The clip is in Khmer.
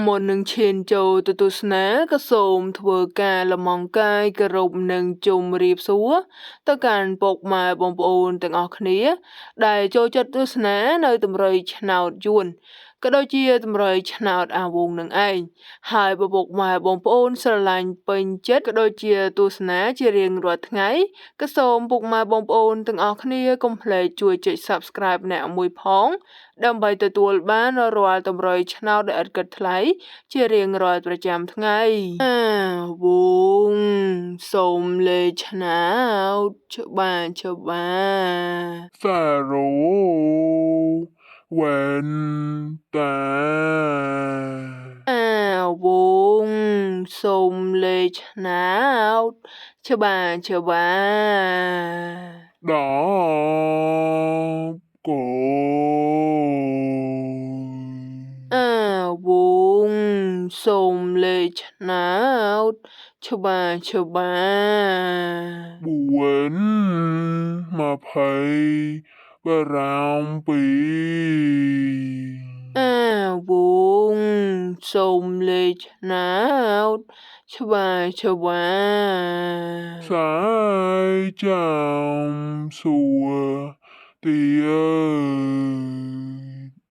មុននឹងឈានចូលទៅទស្សនាក៏សូមធ្វើការលំអរកាយគោរពនិងជម្រាបសួរទៅកាន់ពុកម៉ែបងប្អូនទាំងអស់គ្នាដែលចូលចិត្តទស្សនានៅតម្រុយឆ្នោតយួនក៏ដូចជាតម្រុយឆ្នោតអាវងនឹងឯងហើយពុកម៉ែបងប្អូនស្រឡាញ់ពេញចិត្តក៏ដូចជាទស្សនាជារៀងរាល់ថ្ងៃក៏សូមពុកម៉ែបងប្អូនទាំងអស់គ្នាកុំភ្លេចជួយចុច Subscribe អ្នកមួយផងដើម្បីទទួលបានរាល់តម្រុយឆ្នោតដែលឥតគិតថ្លៃជារៀងរាល់ប្រចាំថ្ងៃវងសូមលេខឆ្នោតច្បាសារ៉ូវ៉ែនតាវងសូមលេខឆ្នោតច្បា10កូវងសូមលេខឆ្នោតច្បា4 27វងសូមលេខឆ្នោតច្បាសាយចាំសួរទៀ